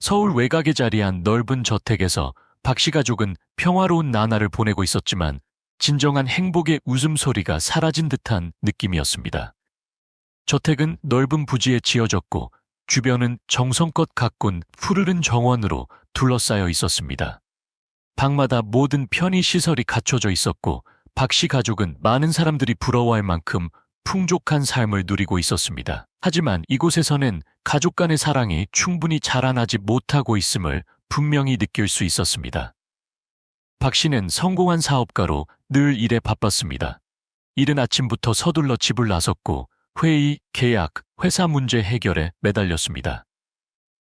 서울 외곽에 자리한 넓은 저택에서 박씨 가족은 평화로운 나날을 보내고 있었지만 진정한 행복의 웃음소리가 사라진 듯한 느낌이었습니다. 저택은 넓은 부지에 지어졌고 주변은 정성껏 가꾼 푸르른 정원으로 둘러싸여 있었습니다. 방마다 모든 편의시설이 갖춰져 있었고 박씨 가족은 많은 사람들이 부러워할 만큼 풍족한 삶을 누리고 있었습니다. 하지만 이곳에서는 가족 간의 사랑이 충분히 자라나지 못하고 있음을 분명히 느낄 수 있었습니다. 박 씨는 성공한 사업가로 늘 일에 바빴습니다. 이른 아침부터 서둘러 집을 나섰고 회의, 계약, 회사 문제 해결에 매달렸습니다.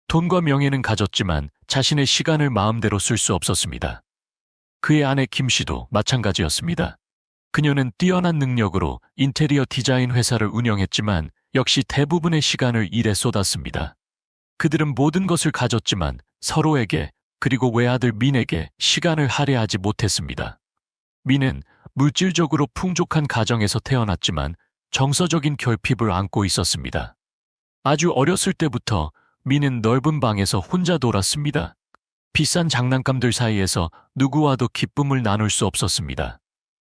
돈과 명예는 가졌지만 자신의 시간을 마음대로 쓸 수 없었습니다. 그의 아내 김 씨도 마찬가지였습니다. 그녀는 뛰어난 능력으로 인테리어 디자인 회사를 운영했지만 역시 대부분의 시간을 일에 쏟았습니다. 그들은 모든 것을 가졌지만 서로에게 그리고 외아들 민에게 시간을 할애하지 못했습니다. 민은 물질적으로 풍족한 가정에서 태어났지만 정서적인 결핍을 안고 있었습니다. 아주 어렸을 때부터 민은 넓은 방에서 혼자 놀았습니다. 비싼 장난감들 사이에서 누구와도 기쁨을 나눌 수 없었습니다.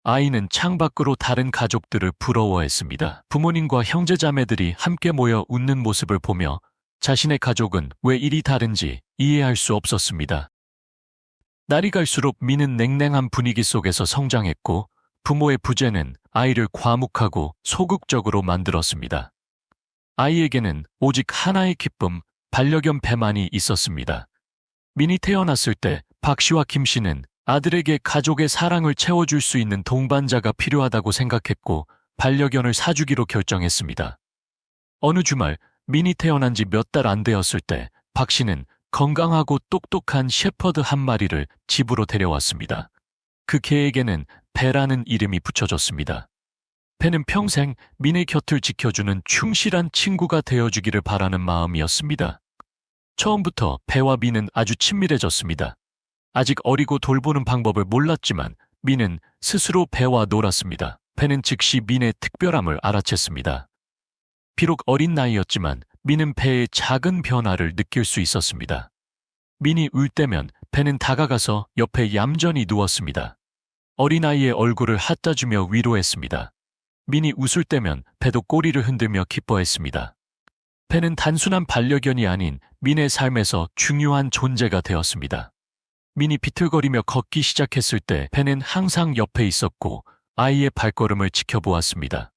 아이는 창밖으로 다른 가족들을 부러워했습니다. 부모님과 형제자매들이 함께 모여 웃는 모습을 보며 자신의 가족은 왜 이리 다른지 이해할 수 없었습니다. 날이 갈수록 민은 냉랭한 분위기 속에서 성장했고 부모의 부재는 아이를 과묵하고 소극적으로 만들었습니다. 아이에게는 오직 하나의 기쁨, 반려견 배만이 있었습니다. 민이 태어났을 때 박 씨와 김 씨는 아들에게 가족의 사랑을 채워줄 수 있는 동반자가 필요하다고 생각했고 반려견을 사주기로 결정했습니다. 어느 주말 민이 태어난 지 몇 달 안 되었을 때 박 씨는 건강하고 똑똑한 셰퍼드 한 마리를 집으로 데려왔습니다. 그 개에게는 배라는 이름이 붙여졌습니다. 배는 평생 민의 곁을 지켜주는 충실한 친구가 되어주기를 바라는 마음이었습니다. 처음부터 배와 민은 아주 친밀해졌습니다. 아직 어리고 돌보는 방법을 몰랐지만 민은 스스로 배와 놀았습니다. 배는 즉시 민의 특별함을 알아챘습니다. 비록 어린 나이였지만 민은 배의 작은 변화를 느낄 수 있었습니다. 민이 울 때면 배는 다가가서 옆에 얌전히 누웠습니다. 어린아이의 얼굴을 핫다주며 위로했습니다. 민이 웃을 때면 배도 꼬리를 흔들며 기뻐했습니다. 배는 단순한 반려견이 아닌 민의 삶에서 중요한 존재가 되었습니다. 민이 비틀거리며 걷기 시작했을 때 배는 항상 옆에 있었고 아이의 발걸음을 지켜보았습니다.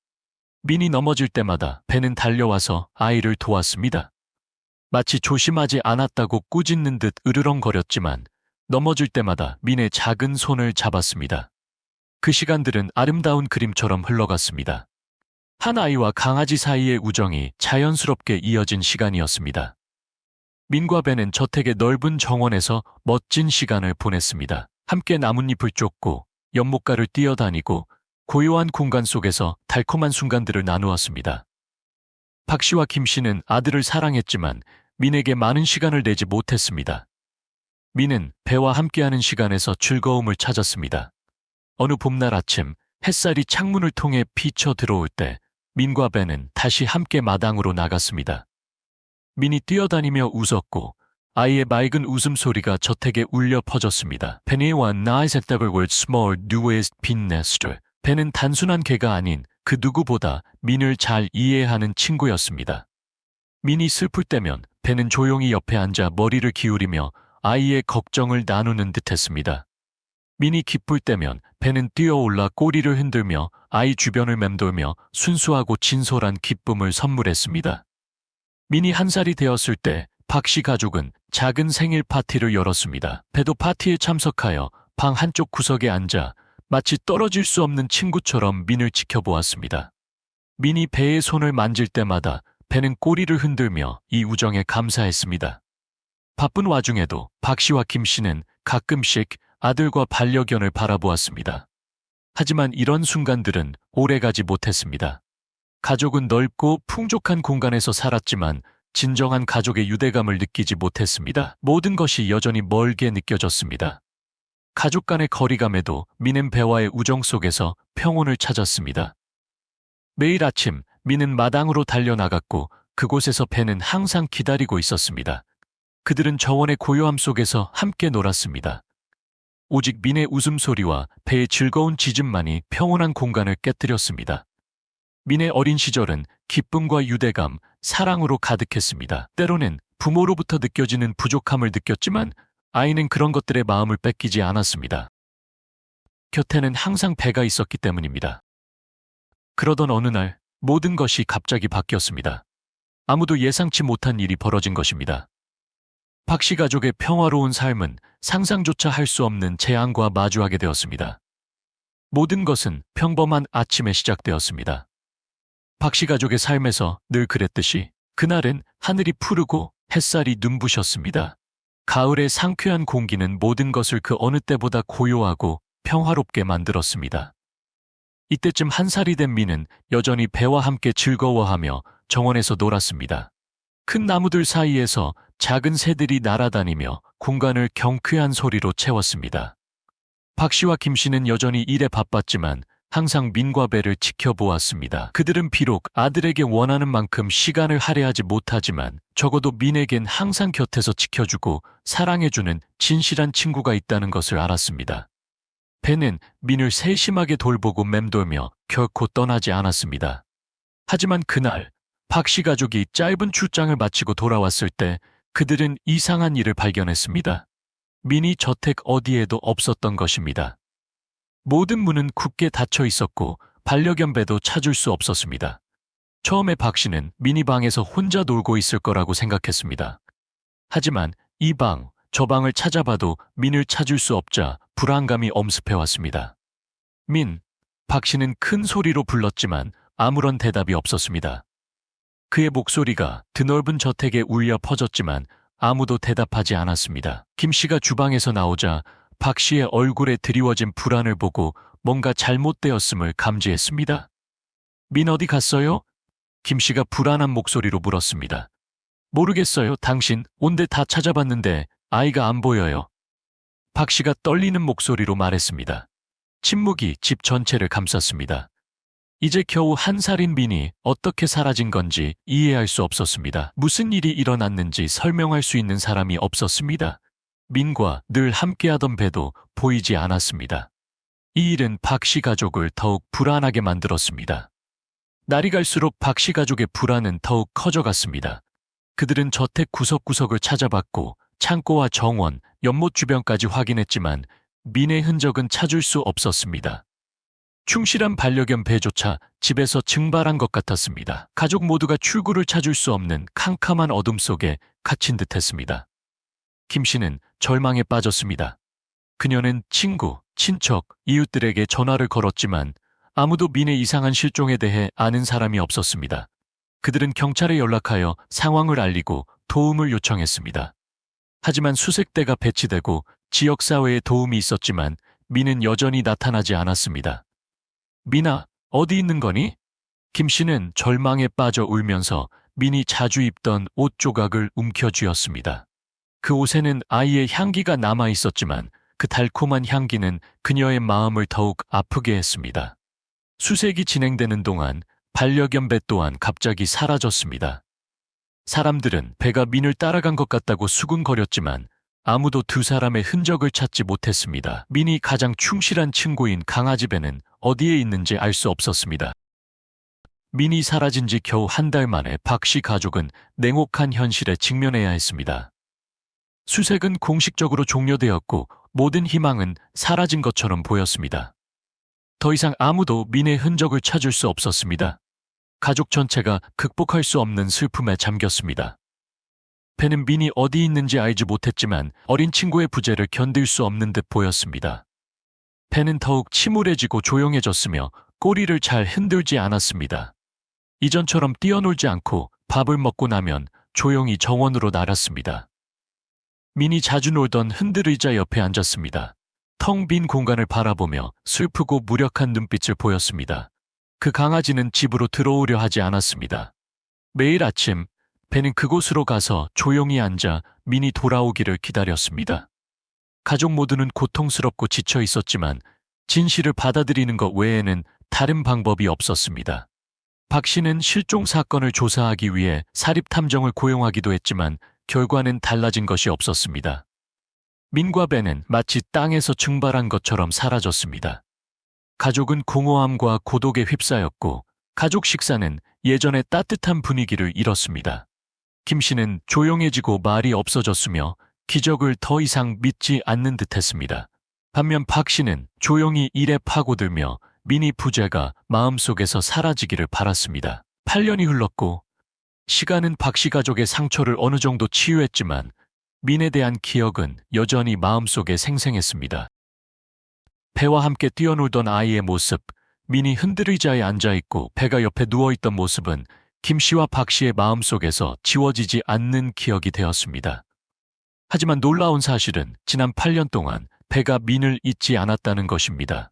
민이 넘어질 때마다 배는 달려와서 아이를 도왔습니다. 마치 조심하지 않았다고 꾸짖는 듯 으르렁거렸지만 넘어질 때마다 민의 작은 손을 잡았습니다. 그 시간들은 아름다운 그림처럼 흘러갔습니다. 한 아이와 강아지 사이의 우정이 자연스럽게 이어진 시간이었습니다. 민과 배는 저택의 넓은 정원에서 멋진 시간을 보냈습니다. 함께 나뭇잎을 쫓고 연못가를 뛰어다니고 고요한 공간 속에서 달콤한 순간들을 나누었습니다. 박 씨와 김 씨는 아들을 사랑했지만 민에게 많은 시간을 내지 못했습니다. 민은 배와 함께하는 시간에서 즐거움을 찾았습니다. 어느 봄날 아침 햇살이 창문을 통해 비쳐 들어올 때 민과 배는 다시 함께 마당으로 나갔습니다. 민이 뛰어다니며 웃었고 아이의 맑은 웃음소리가 저택에 울려 퍼졌습니다. Penny와 nice at the word small newest pin nester. 배는 단순한 개가 아닌 그 누구보다 민을 잘 이해하는 친구였습니다. 민이 슬플 때면 배는 조용히 옆에 앉아 머리를 기울이며 아이의 걱정을 나누는 듯했습니다. 민이 기쁠 때면 배는 뛰어올라 꼬리를 흔들며 아이 주변을 맴돌며 순수하고 진솔한 기쁨을 선물했습니다. 민이 1살이 되었을 때 박 씨 가족은 작은 생일 파티를 열었습니다. 배도 파티에 참석하여 방 한쪽 구석에 앉아 마치 떨어질 수 없는 친구처럼 민을 지켜보았습니다. 민이 배의 손을 만질 때마다 배는 꼬리를 흔들며 이 우정에 감사했습니다. 바쁜 와중에도 박 씨와 김 씨는 가끔씩 아들과 반려견을 바라보았습니다. 하지만 이런 순간들은 오래가지 못했습니다. 가족은 넓고 풍족한 공간에서 살았지만 진정한 가족의 유대감을 느끼지 못했습니다. 모든 것이 여전히 멀게 느껴졌습니다. 가족 간의 거리감에도 민은 배와의 우정 속에서 평온을 찾았습니다. 매일 아침 민은 마당으로 달려나갔고 그곳에서 배는 항상 기다리고 있었습니다. 그들은 정원의 고요함 속에서 함께 놀았습니다. 오직 민의 웃음소리와 배의 즐거운 짖음만이 평온한 공간을 깨뜨렸습니다. 민의 어린 시절은 기쁨과 유대감, 사랑으로 가득했습니다. 때로는 부모로부터 느껴지는 부족함을 느꼈지만 아이는 그런 것들의 마음을 뺏기지 않았습니다. 곁에는 항상 배가 있었기 때문입니다. 그러던 어느 날 모든 것이 갑자기 바뀌었습니다. 아무도 예상치 못한 일이 벌어진 것입니다. 박씨 가족의 평화로운 삶은 상상조차 할 수 없는 재앙과 마주하게 되었습니다. 모든 것은 평범한 아침에 시작되었습니다. 박씨 가족의 삶에서 늘 그랬듯이 그날은 하늘이 푸르고 햇살이 눈부셨습니다. 가을의 상쾌한 공기는 모든 것을 그 어느 때보다 고요하고 평화롭게 만들었습니다. 이때쯤 1살이 된 민은 여전히 배와 함께 즐거워하며 정원에서 놀았습니다. 큰 나무들 사이에서 작은 새들이 날아다니며 공간을 경쾌한 소리로 채웠습니다. 박씨와 김씨는 여전히 일에 바빴지만 항상 민과 배를 지켜보았습니다. 그들은 비록 아들에게 원하는 만큼 시간을 할애하지 못하지만 적어도 민에겐 항상 곁에서 지켜주고 사랑해주는 진실한 친구가 있다는 것을 알았습니다. 배는 민을 세심하게 돌보고 맴돌며 결코 떠나지 않았습니다. 하지만 그날 박씨 가족이 짧은 출장을 마치고 돌아왔을 때 그들은 이상한 일을 발견했습니다. 민이 저택 어디에도 없었던 것입니다. 모든 문은 굳게 닫혀 있었고 반려견 배도 찾을 수 없었습니다. 처음에 박씨는 민이 방에서 혼자 놀고 있을 거라고 생각했습니다. 하지만 이 방, 저 방을 찾아봐도 민을 찾을 수 없자 불안감이 엄습해왔습니다. 민, 박씨는 큰 소리로 불렀지만 아무런 대답이 없었습니다. 그의 목소리가 드넓은 저택에 울려 퍼졌지만 아무도 대답하지 않았습니다. 김씨가 주방에서 나오자 박씨의 얼굴에 드리워진 불안을 보고 뭔가 잘못되었음을 감지했습니다. 민 어디 갔어요? 김씨가 불안한 목소리로 물었습니다. 모르겠어요. 당신 온데 다 찾아봤는데 아이가 안 보여요. 박씨가 떨리는 목소리로 말했습니다. 침묵이 집 전체를 감쌌습니다. 이제 겨우 1살인 민이 어떻게 사라진 건지 이해할 수 없었습니다. 무슨 일이 일어났는지 설명할 수 있는 사람이 없었습니다. 민과 늘 함께하던 배도 보이지 않았습니다. 이 일은 박씨 가족을 더욱 불안하게 만들었습니다. 날이 갈수록 박씨 가족의 불안은 더욱 커져갔습니다. 그들은 저택 구석구석을 찾아봤고 창고와 정원, 연못 주변까지 확인했지만 민의 흔적은 찾을 수 없었습니다. 충실한 반려견 배조차 집에서 증발한 것 같았습니다. 가족 모두가 출구를 찾을 수 없는 캄캄한 어둠 속에 갇힌 듯했습니다. 김씨는 절망에 빠졌습니다. 그녀는 친구, 친척, 이웃들에게 전화를 걸었지만 아무도 민의 이상한 실종에 대해 아는 사람이 없었습니다. 그들은 경찰에 연락하여 상황을 알리고 도움을 요청했습니다. 하지만 수색대가 배치되고 지역사회의 도움이 있었지만 민은 여전히 나타나지 않았습니다. 민아, 어디 있는 거니? 김씨는 절망에 빠져 울면서 민이 자주 입던 옷 조각을 움켜쥐었습니다. 그 옷에는 아이의 향기가 남아 있었지만 그 달콤한 향기는 그녀의 마음을 더욱 아프게 했습니다. 수색이 진행되는 동안 반려견 배 또한 갑자기 사라졌습니다. 사람들은 배가 민을 따라간 것 같다고 수군거렸지만 아무도 2사람의 흔적을 찾지 못했습니다. 민이 가장 충실한 친구인 강아지 배는 어디에 있는지 알 수 없었습니다. 민이 사라진 지 겨우 1달 만에 박씨 가족은 냉혹한 현실에 직면해야 했습니다. 수색은 공식적으로 종료되었고 모든 희망은 사라진 것처럼 보였습니다. 더 이상 아무도 민의 흔적을 찾을 수 없었습니다. 가족 전체가 극복할 수 없는 슬픔에 잠겼습니다. 배는 민이 어디 있는지 알지 못했지만 어린 친구의 부재를 견딜 수 없는 듯 보였습니다. 배는 더욱 침울해지고 조용해졌으며 꼬리를 잘 흔들지 않았습니다. 이전처럼 뛰어놀지 않고 밥을 먹고 나면 조용히 정원으로 나갔습니다. 민이 자주 놀던 흔들의자 옆에 앉았습니다. 텅 빈 공간을 바라보며 슬프고 무력한 눈빛을 보였습니다. 그 강아지는 집으로 들어오려 하지 않았습니다. 매일 아침 배는 그곳으로 가서 조용히 앉아 민이 돌아오기를 기다렸습니다. 가족 모두는 고통스럽고 지쳐 있었지만 진실을 받아들이는 것 외에는 다른 방법이 없었습니다. 박 씨는 실종 사건을 조사하기 위해 사립탐정을 고용하기도 했지만 결과는 달라진 것이 없었습니다. 민과 배는 마치 땅에서 증발한 것처럼 사라졌습니다. 가족은 공허함과 고독에 휩싸였고 가족 식사는 예전의 따뜻한 분위기를 잃었습니다. 김 씨는 조용해지고 말이 없어졌으며 기적을 더 이상 믿지 않는 듯했습니다. 반면 박 씨는 조용히 일에 파고들며 민희 부재가 마음속에서 사라지기를 바랐습니다. 8년이 흘렀고 시간은 박 씨 가족의 상처를 어느 정도 치유했지만 민에 대한 기억은 여전히 마음속에 생생했습니다. 배와 함께 뛰어놀던 아이의 모습, 민이 흔들의자에 앉아있고 배가 옆에 누워있던 모습은 김 씨와 박 씨의 마음속에서 지워지지 않는 기억이 되었습니다. 하지만 놀라운 사실은 지난 8년 동안 배가 민을 잊지 않았다는 것입니다.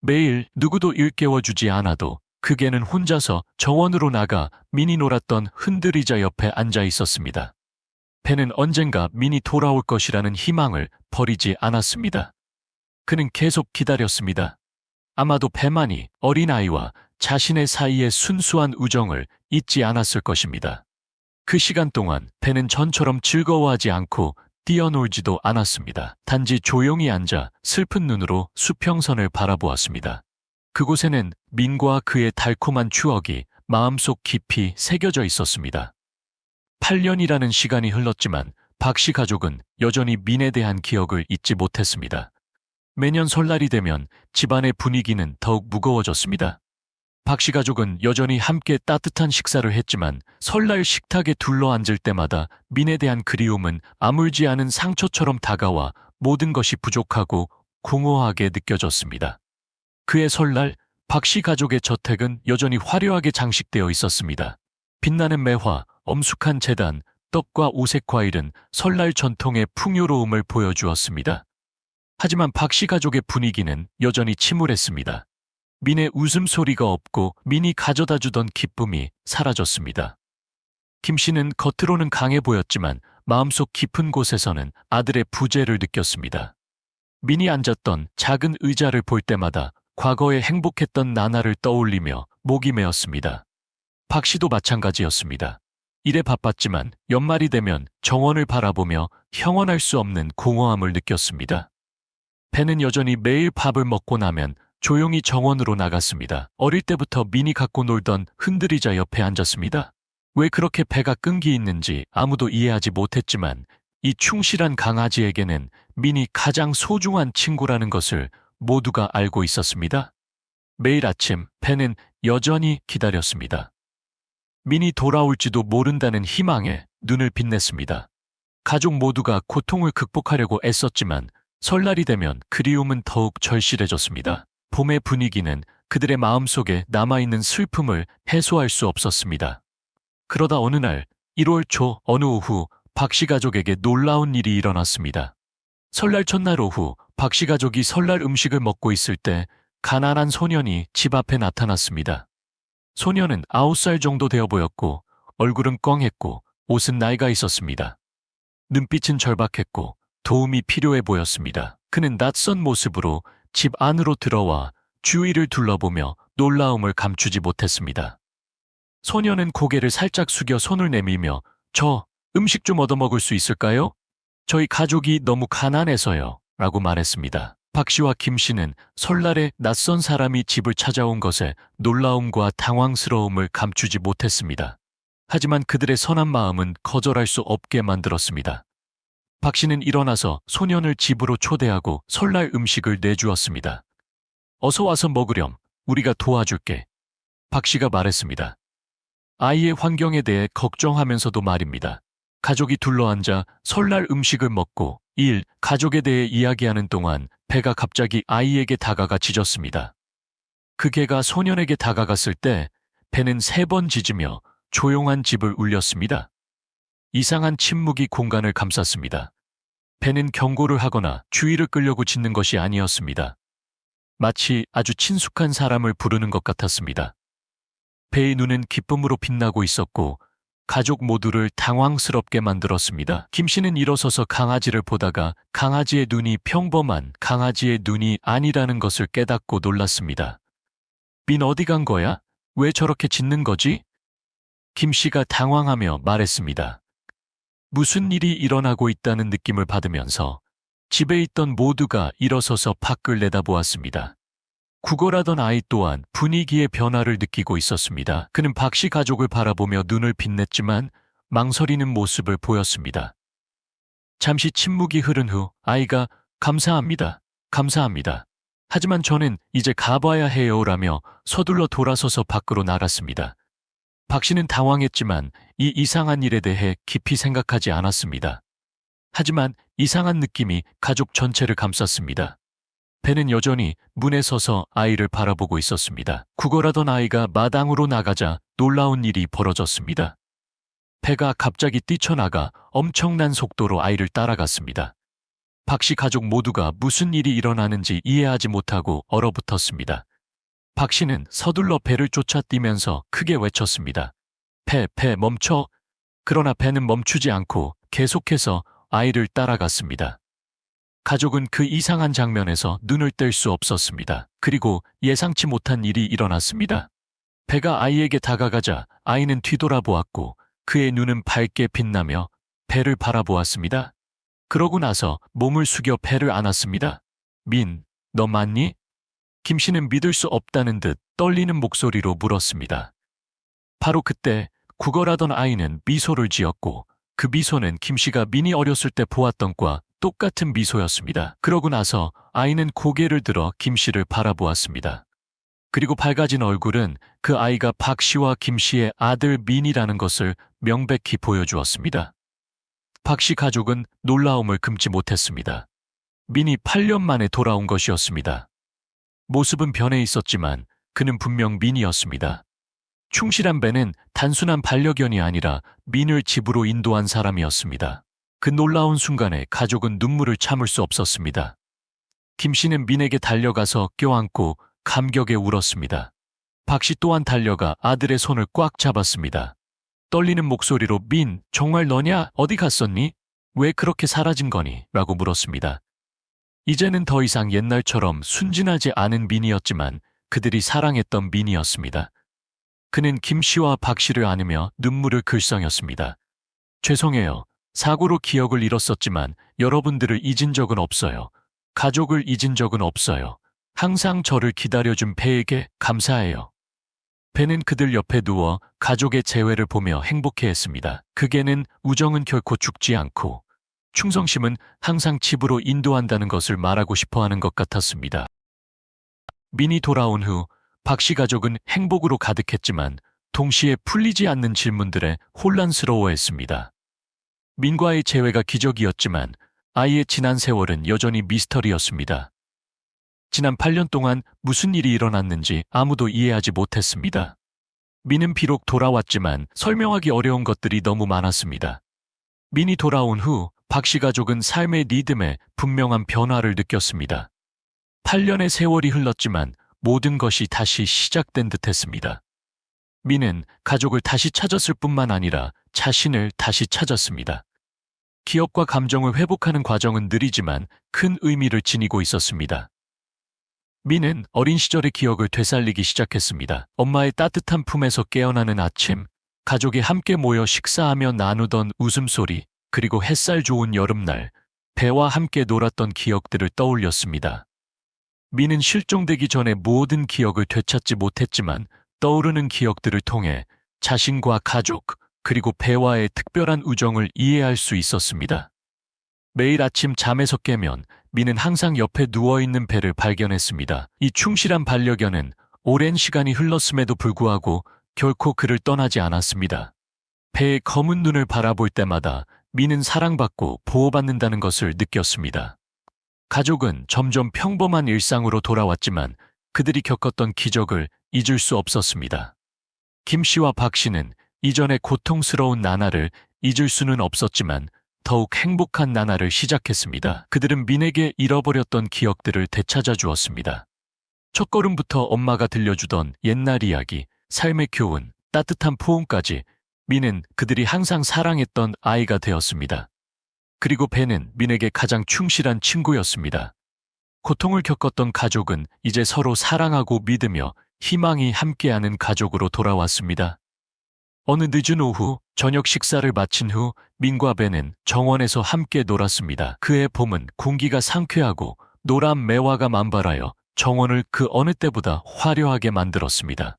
매일 누구도 일깨워주지 않아도 그 개는 혼자서 정원으로 나가 민이 놀았던 흔들의자 옆에 앉아 있었습니다. 배는 언젠가 민이 돌아올 것이라는 희망을 버리지 않았습니다. 그는 계속 기다렸습니다. 아마도 배만이 어린아이와 자신의 사이의 순수한 우정을 잊지 않았을 것입니다. 그 시간 동안 배는 전처럼 즐거워하지 않고 뛰어놀지도 않았습니다. 단지 조용히 앉아 슬픈 눈으로 수평선을 바라보았습니다. 그곳에는 민과 그의 달콤한 추억이 마음속 깊이 새겨져 있었습니다. 8년이라는 시간이 흘렀지만 박 씨 가족은 여전히 민에 대한 기억을 잊지 못했습니다. 매년 설날이 되면 집안의 분위기는 더욱 무거워졌습니다. 박 씨 가족은 여전히 함께 따뜻한 식사를 했지만 설날 식탁에 둘러앉을 때마다 민에 대한 그리움은 아물지 않은 상처처럼 다가와 모든 것이 부족하고 공허하게 느껴졌습니다. 그해 설날, 박 씨 가족의 저택은 여전히 화려하게 장식되어 있었습니다. 빛나는 매화, 엄숙한 제단, 떡과 오색 과일은 설날 전통의 풍요로움을 보여주었습니다. 하지만 박 씨 가족의 분위기는 여전히 침울했습니다. 민의 웃음소리가 없고 민이 가져다 주던 기쁨이 사라졌습니다. 김 씨는 겉으로는 강해 보였지만 마음속 깊은 곳에서는 아들의 부재를 느꼈습니다. 민이 앉았던 작은 의자를 볼 때마다 과거에 행복했던 나날을 떠올리며 목이 메었습니다. 박 씨도 마찬가지였습니다. 일에 바빴지만 연말이 되면 정원을 바라보며 형언할 수 없는 공허함을 느꼈습니다. 배는 여전히 매일 밥을 먹고 나면 조용히 정원으로 나갔습니다. 어릴 때부터 민이 갖고 놀던 흔들의자 옆에 앉았습니다. 왜 그렇게 배가 끈기 있는지 아무도 이해하지 못했지만 이 충실한 강아지에게는 민이 가장 소중한 친구라는 것을 모두가 알고 있었습니다. 매일 아침 배는 여전히 기다렸습니다. 민이 돌아올지도 모른다는 희망에 눈을 빛냈습니다. 가족 모두가 고통을 극복하려고 애썼지만 설날이 되면 그리움은 더욱 절실해졌습니다. 봄의 분위기는 그들의 마음속에 남아있는 슬픔을 해소할 수 없었습니다. 그러다 어느 날 1월 초 어느 오후 박 씨 가족에게 놀라운 일이 일어났습니다. 설날 첫날 오후 박 씨 가족이 설날 음식을 먹고 있을 때 가난한 소년이 집 앞에 나타났습니다. 소년은 9살 정도 되어 보였고 얼굴은 꽝했고 옷은 낡아 있었습니다. 눈빛은 절박했고 도움이 필요해 보였습니다. 그는 낯선 모습으로 집 안으로 들어와 주위를 둘러보며 놀라움을 감추지 못했습니다. 소년은 고개를 살짝 숙여 손을 내밀며 "저 음식 좀 얻어먹을 수 있을까요? 저희 가족이 너무 가난해서요." 라고 말했습니다. 박 씨와 김 씨는 설날에 낯선 사람이 집을 찾아온 것에 놀라움과 당황스러움을 감추지 못했습니다. 하지만 그들의 선한 마음은 거절할 수 없게 만들었습니다. 박 씨는 일어나서 소년을 집으로 초대하고 설날 음식을 내주었습니다. "어서 와서 먹으렴. 우리가 도와줄게." 박 씨가 말했습니다. 아이의 환경에 대해 걱정하면서도 말입니다. 가족이 둘러앉아 설날 음식을 먹고 가족에 대해 이야기하는 동안 배가 갑자기 아이에게 다가가 짖었습니다. 그 개가 소년에게 다가갔을 때 배는 3번 짖으며 조용한 집을 울렸습니다. 이상한 침묵이 공간을 감쌌습니다. 배는 경고를 하거나 주의를 끌려고 짖는 것이 아니었습니다. 마치 아주 친숙한 사람을 부르는 것 같았습니다. 배의 눈은 기쁨으로 빛나고 있었고 가족 모두를 당황스럽게 만들었습니다. 김 씨는 일어서서 강아지를 보다가 강아지의 눈이 평범한 강아지의 눈이 아니라는 것을 깨닫고 놀랐습니다. "민 어디 간 거야? 왜 저렇게 짖는 거지?" 김 씨가 당황하며 말했습니다. 무슨 일이 일어나고 있다는 느낌을 받으면서 집에 있던 모두가 일어서서 밖을 내다보았습니다. 구걸하던 아이 또한 분위기의 변화를 느끼고 있었습니다. 그는 박씨 가족을 바라보며 눈을 빛냈지만 망설이는 모습을 보였습니다. 잠시 침묵이 흐른 후 아이가 감사합니다. 감사합니다. 하지만 저는 이제 가봐야 해요라며 서둘러 돌아서서 밖으로 나갔습니다. 박 씨는 당황했지만 이 이상한 일에 대해 깊이 생각하지 않았습니다. 하지만 이상한 느낌이 가족 전체를 감쌌습니다. 배는 여전히 문에 서서 아이를 바라보고 있었습니다. 구걸하던 아이가 마당으로 나가자 놀라운 일이 벌어졌습니다. 배가 갑자기 뛰쳐나가 엄청난 속도로 아이를 따라갔습니다. 박씨 가족 모두가 무슨 일이 일어나는지 이해하지 못하고 얼어붙었습니다. 박씨는 서둘러 배를 쫓아뛰면서 크게 외쳤습니다. 배, 멈춰! 그러나 배는 멈추지 않고 계속해서 아이를 따라갔습니다. 가족은 그 이상한 장면에서 눈을 뗄 수 없었습니다. 그리고 예상치 못한 일이 일어났습니다. 배가 아이에게 다가가자 아이는 뒤돌아보았고 그의 눈은 밝게 빛나며 배를 바라보았습니다. 그러고 나서 몸을 숙여 배를 안았습니다. 민, 너 맞니? 김 씨는 믿을 수 없다는 듯 떨리는 목소리로 물었습니다. 바로 그때 구걸하던 아이는 미소를 지었고 그 미소는 김 씨가 민이 어렸을 때 보았던 것과 똑같은 미소였습니다. 그러고 나서 아이는 고개를 들어 김 씨를 바라보았습니다. 그리고 밝아진 얼굴은 그 아이가 박 씨와 김 씨의 아들 민이라는 것을 명백히 보여주었습니다. 박 씨 가족은 놀라움을 금치 못했습니다. 민이 8년 만에 돌아온 것이었습니다. 모습은 변해 있었지만 그는 분명 민이었습니다. 충실한 배는 단순한 반려견이 아니라 민을 집으로 인도한 사람이었습니다. 그 놀라운 순간에 가족은 눈물을 참을 수 없었습니다. 김 씨는 민에게 달려가서 껴안고 감격에 울었습니다. 박 씨 또한 달려가 아들의 손을 꽉 잡았습니다. 떨리는 목소리로 민, 정말 너냐? 어디 갔었니? 왜 그렇게 사라진 거니? 라고 물었습니다. 이제는 더 이상 옛날처럼 순진하지 않은 민이었지만 그들이 사랑했던 민이었습니다. 그는 김 씨와 박 씨를 안으며 눈물을 글썽였습니다. 죄송해요. 사고로 기억을 잃었었지만 여러분들을 잊은 적은 없어요. 가족을 잊은 적은 없어요. 항상 저를 기다려준 배에게 감사해요. 배는 그들 옆에 누워 가족의 재회를 보며 행복해했습니다. 그 개는 우정은 결코 죽지 않고 충성심은 항상 집으로 인도한다는 것을 말하고 싶어하는 것 같았습니다. 민이 돌아온 후 박 씨 가족은 행복으로 가득했지만 동시에 풀리지 않는 질문들에 혼란스러워했습니다. 민과의 재회가 기적이었지만 아이의 지난 세월은 여전히 미스터리였습니다. 지난 8년 동안 무슨 일이 일어났는지 아무도 이해하지 못했습니다. 민은 비록 돌아왔지만 설명하기 어려운 것들이 너무 많았습니다. 민이 돌아온 후 박 씨 가족은 삶의 리듬에 분명한 변화를 느꼈습니다. 8년의 세월이 흘렀지만 모든 것이 다시 시작된 듯했습니다. 민은 가족을 다시 찾았을 뿐만 아니라 자신을 다시 찾았습니다. 기억과 감정을 회복하는 과정은 느리지만 큰 의미를 지니고 있었습니다. 민은 어린 시절의 기억을 되살리기 시작했습니다. 엄마의 따뜻한 품에서 깨어나는 아침, 가족이 함께 모여 식사하며 나누던 웃음소리, 그리고 햇살 좋은 여름날, 배와 함께 놀았던 기억들을 떠올렸습니다. 민은 실종되기 전에 모든 기억을 되찾지 못했지만 떠오르는 기억들을 통해 자신과 가족, 그리고 배와의 특별한 우정을 이해할 수 있었습니다. 매일 아침 잠에서 깨면 민은 항상 옆에 누워있는 배를 발견했습니다. 이 충실한 반려견은 오랜 시간이 흘렀음에도 불구하고 결코 그를 떠나지 않았습니다. 배의 검은 눈을 바라볼 때마다 민은 사랑받고 보호받는다는 것을 느꼈습니다. 가족은 점점 평범한 일상으로 돌아왔지만 그들이 겪었던 기적을 잊을 수 없었습니다. 김 씨와 박 씨는 이전의 고통스러운 나날을 잊을 수는 없었지만 더욱 행복한 나날을 시작했습니다. 그들은 민에게 잃어버렸던 기억들을 되찾아 주었습니다. 첫걸음부터 엄마가 들려주던 옛날 이야기, 삶의 교훈, 따뜻한 포옹까지 민은 그들이 항상 사랑했던 아이가 되었습니다. 그리고 배는 민에게 가장 충실한 친구였습니다. 고통을 겪었던 가족은 이제 서로 사랑하고 믿으며 희망이 함께하는 가족으로 돌아왔습니다. 어느 늦은 오후 저녁 식사를 마친 후 민과 배는 정원에서 함께 놀았습니다. 그해 봄은 공기가 상쾌하고 노란 매화가 만발하여 정원을 그 어느 때보다 화려하게 만들었습니다.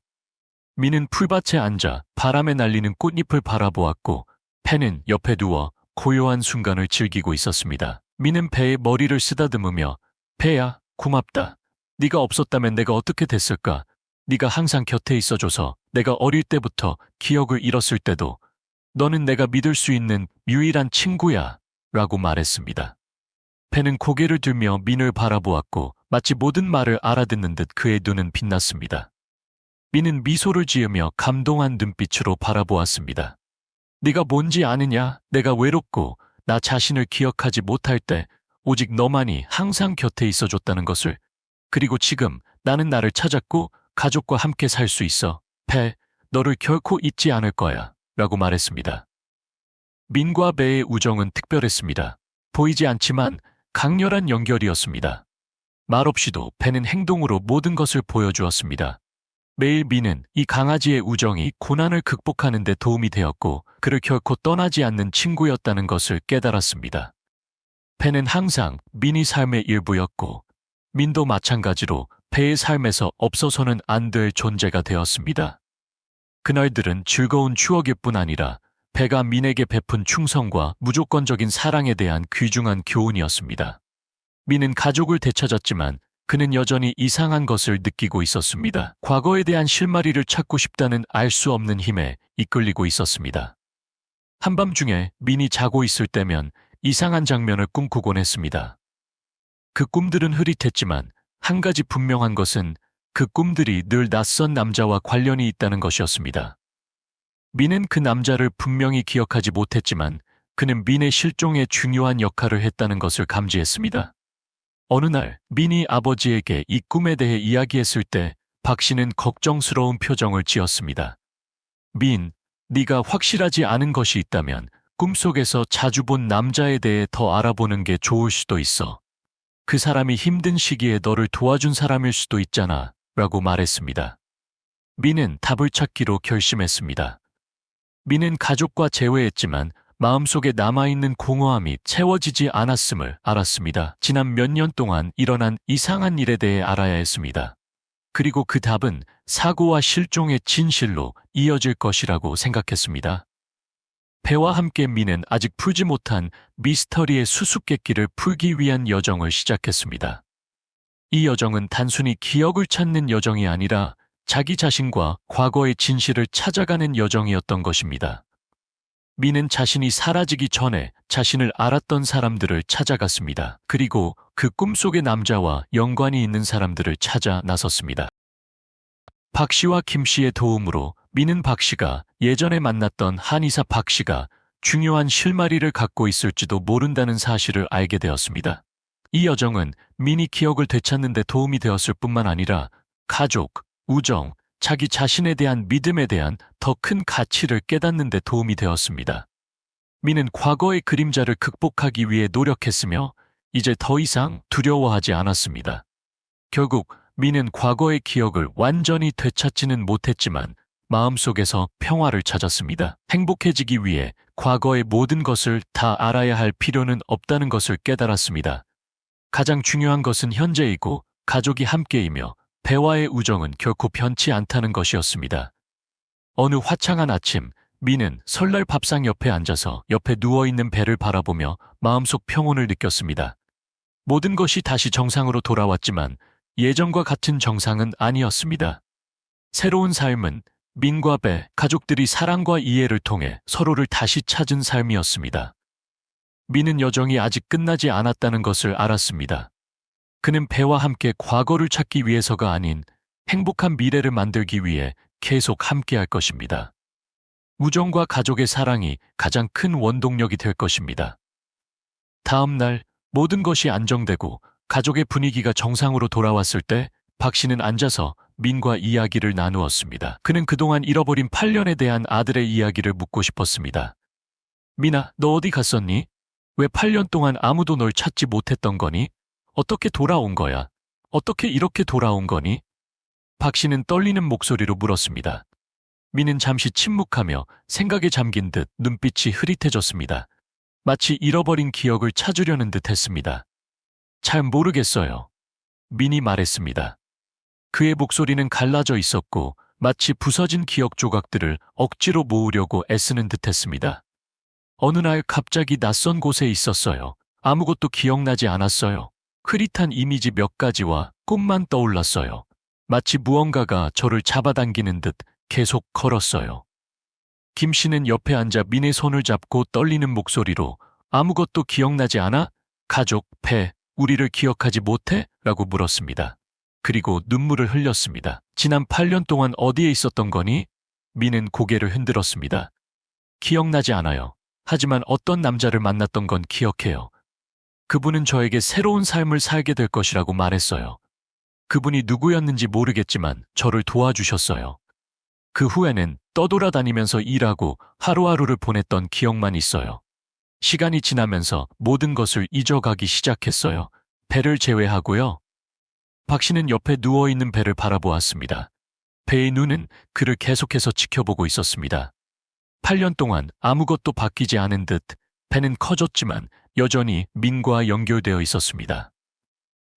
민은 풀밭에 앉아 바람에 날리는 꽃잎을 바라보았고 팬은 옆에 누워 고요한 순간을 즐기고 있었습니다. 민은 배의 머리를 쓰다듬으며 배야, 고맙다. 네가 없었다면 내가 어떻게 됐을까? 네가 항상 곁에 있어줘서 내가 어릴 때부터 기억을 잃었을 때도 너는 내가 믿을 수 있는 유일한 친구야 라고 말했습니다. 배는 고개를 들며 민을 바라보았고 마치 모든 말을 알아듣는 듯 그의 눈은 빛났습니다. 민은 미소를 지으며 감동한 눈빛으로 바라보았습니다. 네가 뭔지 아느냐? 내가 외롭고 나 자신을 기억하지 못할 때 오직 너만이 항상 곁에 있어줬다는 것을. 그리고 지금 나는 나를 찾았고 가족과 함께 살 수 있어. 배, 너를 결코 잊지 않을 거야 라고 말했습니다. 민과 배의 우정은 특별했습니다. 보이지 않지만 강렬한 연결이었습니다. 말없이도 배는 행동으로 모든 것을 보여주었습니다. 매일 민은 이 강아지의 우정이 고난을 극복하는 데 도움이 되었고 그를 결코 떠나지 않는 친구였다는 것을 깨달았습니다. 배는 항상 민의 삶의 일부였고 민도 마찬가지로 배의 삶에서 없어서는 안 될 존재가 되었습니다. 그날들은 즐거운 추억일 뿐 아니라 배가 민에게 베푼 충성과 무조건적인 사랑에 대한 귀중한 교훈이었습니다. 민은 가족을 되찾았지만 그는 여전히 이상한 것을 느끼고 있었습니다. 과거에 대한 실마리를 찾고 싶다는 알 수 없는 힘에 이끌리고 있었습니다. 한밤중에 민이 자고 있을 때면 이상한 장면을 꿈꾸곤 했습니다. 그 꿈들은 흐릿했지만 한 가지 분명한 것은 그 꿈들이 늘 낯선 남자와 관련이 있다는 것이었습니다. 민은 그 남자를 분명히 기억하지 못했지만 그는 민의 실종에 중요한 역할을 했다는 것을 감지했습니다. 어느 날 민이 아버지에게 이 꿈에 대해 이야기했을 때 박 씨는 걱정스러운 표정을 지었습니다. 민, 네가 확실하지 않은 것이 있다면 꿈속에서 자주 본 남자에 대해 더 알아보는 게 좋을 수도 있어. 그 사람이 힘든 시기에 너를 도와준 사람일 수도 있잖아 라고 말했습니다. 민은 답을 찾기로 결심했습니다. 민은 가족과 재회했지만 마음속에 남아있는 공허함이 채워지지 않았음을 알았습니다. 지난 몇 년 동안 일어난 이상한 일에 대해 알아야 했습니다. 그리고 그 답은 사고와 실종의 진실로 이어질 것이라고 생각했습니다. 배와 함께 민은 아직 풀지 못한 미스터리의 수수께끼를 풀기 위한 여정을 시작했습니다. 이 여정은 단순히 기억을 찾는 여정이 아니라 자기 자신과 과거의 진실을 찾아가는 여정이었던 것입니다. 민은 자신이 사라지기 전에 자신을 알았던 사람들을 찾아갔습니다. 그리고 그 꿈속의 남자와 연관이 있는 사람들을 찾아 나섰습니다. 박 씨와 김 씨의 도움으로 민은 박 씨가 예전에 만났던 한의사 박 씨가 중요한 실마리를 갖고 있을지도 모른다는 사실을 알게 되었습니다. 이 여정은 민이 기억을 되찾는 데 도움이 되었을 뿐만 아니라 가족, 우정, 자기 자신에 대한 믿음에 대한 더 큰 가치를 깨닫는 데 도움이 되었습니다. 민은 과거의 그림자를 극복하기 위해 노력했으며 이제 더 이상 두려워하지 않았습니다. 결국 민은 과거의 기억을 완전히 되찾지는 못했지만 마음속에서 평화를 찾았습니다. 행복해지기 위해 과거의 모든 것을 다 알아야 할 필요는 없다는 것을 깨달았습니다. 가장 중요한 것은 현재이고 가족이 함께이며 배와의 우정은 결코 변치 않다는 것이었습니다. 어느 화창한 아침, 민은 설날 밥상 옆에 앉아서 옆에 누워있는 배를 바라보며 마음속 평온을 느꼈습니다. 모든 것이 다시 정상으로 돌아왔지만 예전과 같은 정상은 아니었습니다. 새로운 삶은 민과 배, 가족들이 사랑과 이해를 통해 서로를 다시 찾은 삶이었습니다. 민은 여정이 아직 끝나지 않았다는 것을 알았습니다. 그는 배와 함께 과거를 찾기 위해서가 아닌 행복한 미래를 만들기 위해 계속 함께할 것입니다. 우정과 가족의 사랑이 가장 큰 원동력이 될 것입니다. 다음 날 모든 것이 안정되고 가족의 분위기가 정상으로 돌아왔을 때 박 씨는 앉아서 민과 이야기를 나누었습니다. 그는 그동안 잃어버린 8년에 대한 아들의 이야기를 묻고 싶었습니다. 민아, 너 어디 갔었니? 왜 8년 동안 아무도 널 찾지 못했던 거니? 어떻게 돌아온 거야? 어떻게 이렇게 돌아온 거니? 박 씨는 떨리는 목소리로 물었습니다. 민은 잠시 침묵하며 생각에 잠긴 듯 눈빛이 흐릿해졌습니다. 마치 잃어버린 기억을 찾으려는 듯 했습니다. 잘 모르겠어요. 민이 말했습니다. 그의 목소리는 갈라져 있었고 마치 부서진 기억 조각들을 억지로 모으려고 애쓰는 듯 했습니다. 어느 날 갑자기 낯선 곳에 있었어요. 아무것도 기억나지 않았어요. 흐릿한 이미지 몇 가지와 꿈만 떠올랐어요. 마치 무언가가 저를 잡아당기는 듯 계속 걸었어요. 김 씨는 옆에 앉아 민의 손을 잡고 떨리는 목소리로 아무것도 기억나지 않아? 가족, 배, 우리를 기억하지 못해? 라고 물었습니다. 그리고 눈물을 흘렸습니다. 지난 8년 동안 어디에 있었던 거니? 민은 고개를 흔들었습니다. 기억나지 않아요. 하지만 어떤 남자를 만났던 건 기억해요. 그분은 저에게 새로운 삶을 살게 될 것이라고 말했어요. 그분이 누구였는지 모르겠지만 저를 도와주셨어요. 그 후에는 떠돌아다니면서 일하고 하루하루를 보냈던 기억만 있어요. 시간이 지나면서 모든 것을 잊어가기 시작했어요. 배를 제외하고요. 박 씨는 옆에 누워있는 배를 바라보았습니다. 배의 눈은 그를 계속해서 지켜보고 있었습니다. 8년 동안 아무것도 바뀌지 않은 듯 배는 커졌지만 여전히 민과 연결되어 있었습니다.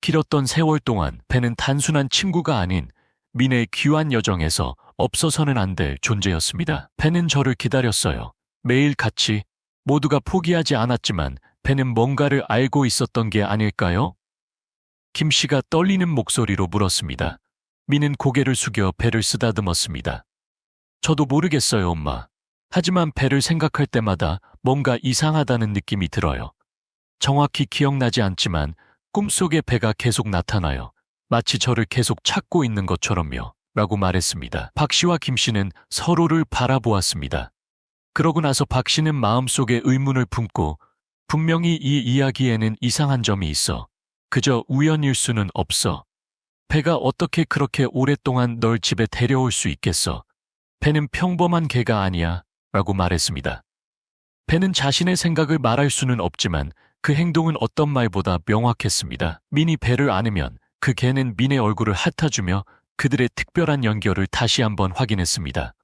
길었던 세월 동안 배는 단순한 친구가 아닌 민의 귀한 여정에서 없어서는 안 될 존재였습니다. 배는 저를 기다렸어요. 매일 같이 모두가 포기하지 않았지만 배는 뭔가를 알고 있었던 게 아닐까요? 김 씨가 떨리는 목소리로 물었습니다. 민은 고개를 숙여 배를 쓰다듬었습니다. 저도 모르겠어요, 엄마. 하지만 배를 생각할 때마다 뭔가 이상하다는 느낌이 들어요. 정확히 기억나지 않지만 꿈속에 배가 계속 나타나요. 마치 저를 계속 찾고 있는 것처럼요. 라고 말했습니다. 박 씨와 김 씨는 서로를 바라보았습니다. 그러고 나서 박 씨는 마음속에 의문을 품고 분명히 이 이야기에는 이상한 점이 있어. 그저 우연일 수는 없어. 배가 어떻게 그렇게 오랫동안 널 집에 데려올 수 있겠어? 배는 평범한 개가 아니야. 라고 말했습니다. 배는 자신의 생각을 말할 수는 없지만 그 행동은 어떤 말보다 명확했습니다. 민이 배를 안으면 그 개는 민의 얼굴을 핥아주며 그들의 특별한 연결을 다시 한번 확인했습니다.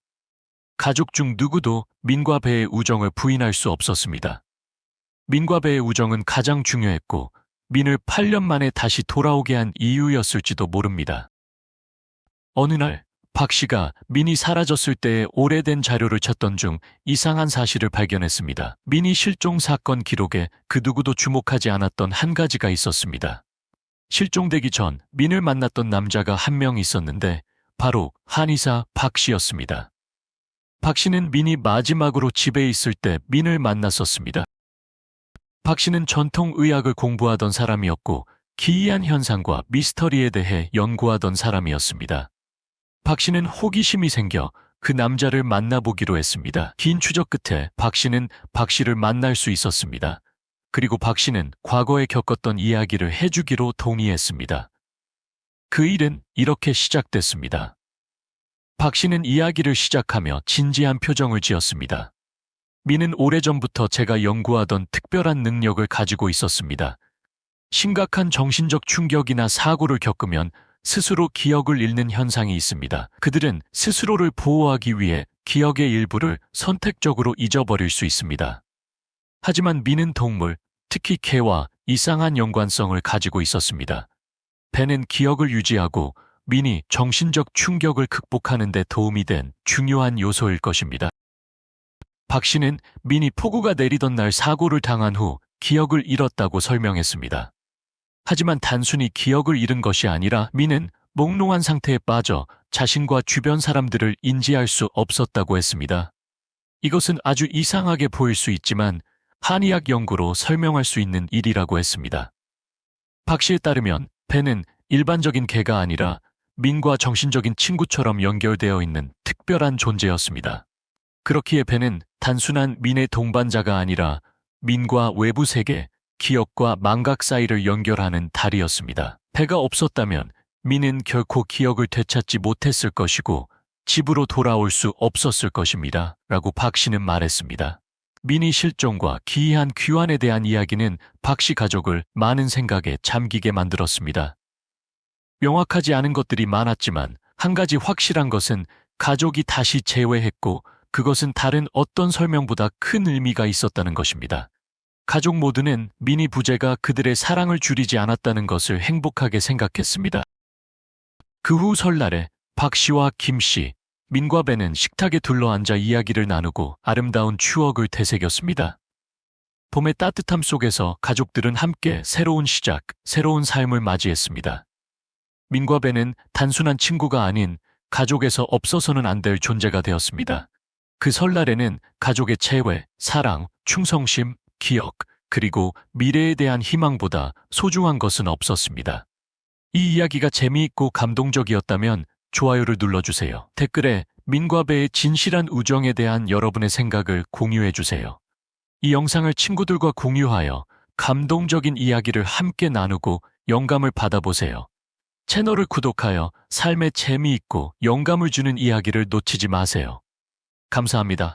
가족 중 누구도 민과 배의 우정을 부인할 수 없었습니다. 민과 배의 우정은 가장 중요했고 민을 8년 만에 다시 돌아오게 한 이유였을지도 모릅니다. 어느 날 박 씨가 민이 사라졌을 때의 오래된 자료를 찾던 중 이상한 사실을 발견했습니다. 민이 실종 사건 기록에 그 누구도 주목하지 않았던 한 가지가 있었습니다. 실종되기 전 민을 만났던 남자가 한 명 있었는데 바로 한의사 박 씨였습니다. 박 씨는 민이 마지막으로 집에 있을 때 민을 만났었습니다. 박 씨는 전통의학을 공부하던 사람이었고 기이한 현상과 미스터리에 대해 연구하던 사람이었습니다. 박 씨는 호기심이 생겨 그 남자를 만나보기로 했습니다. 긴 추적 끝에 박 씨는 박 씨를 만날 수 있었습니다. 그리고 박 씨는 과거에 겪었던 이야기를 해주기로 동의했습니다. 그 일은 이렇게 시작됐습니다. 박 씨는 이야기를 시작하며 진지한 표정을 지었습니다. 민은 오래전부터 제가 연구하던 특별한 능력을 가지고 있었습니다. 심각한 정신적 충격이나 사고를 겪으면 스스로 기억을 잃는 현상이 있습니다. 그들은 스스로를 보호하기 위해 기억의 일부를 선택적으로 잊어버릴 수 있습니다. 하지만 민은 동물, 특히 개와 이상한 연관성을 가지고 있었습니다. 배는 기억을 유지하고 민이 정신적 충격을 극복하는 데 도움이 된 중요한 요소일 것입니다. 박 씨는 민이 폭우가 내리던 날 사고를 당한 후 기억을 잃었다고 설명했습니다. 하지만 단순히 기억을 잃은 것이 아니라 민은 몽롱한 상태에 빠져 자신과 주변 사람들을 인지할 수 없었다고 했습니다. 이것은 아주 이상하게 보일 수 있지만 한의학 연구로 설명할 수 있는 일이라고 했습니다. 박 씨에 따르면 배는 일반적인 개가 아니라 민과 정신적인 친구처럼 연결되어 있는 특별한 존재였습니다. 그렇기에 배는 단순한 민의 동반자가 아니라 민과 외부 세계, 기억과 망각 사이를 연결하는 다리였습니다. 배가 없었다면 민은 결코 기억을 되찾지 못했을 것이고 집으로 돌아올 수 없었을 것입니다. 라고 박 씨는 말했습니다. 민이 실종과 기이한 귀환에 대한 이야기는 박 씨 가족을 많은 생각에 잠기게 만들었습니다. 명확하지 않은 것들이 많았지만 한 가지 확실한 것은 가족이 다시 재회했고 그것은 다른 어떤 설명보다 큰 의미가 있었다는 것입니다. 가족 모두는 미니 부재가 그들의 사랑을 줄이지 않았다는 것을 행복하게 생각했습니다. 그 후 설날에 박 씨와 김 씨, 민과 배는 식탁에 둘러앉아 이야기를 나누고 아름다운 추억을 되새겼습니다. 봄의 따뜻함 속에서 가족들은 함께 새로운 시작, 새로운 삶을 맞이했습니다. 민과 배는 단순한 친구가 아닌 가족에서 없어서는 안 될 존재가 되었습니다. 그 설날에는 가족의 재회, 사랑, 충성심, 기억, 그리고 미래에 대한 희망보다 소중한 것은 없었습니다. 이 이야기가 재미있고 감동적이었다면 좋아요를 눌러주세요. 댓글에 민과 배의 진실한 우정에 대한 여러분의 생각을 공유해주세요. 이 영상을 친구들과 공유하여 감동적인 이야기를 함께 나누고 영감을 받아보세요. 채널을 구독하여 삶에 재미있고 영감을 주는 이야기를 놓치지 마세요. 감사합니다.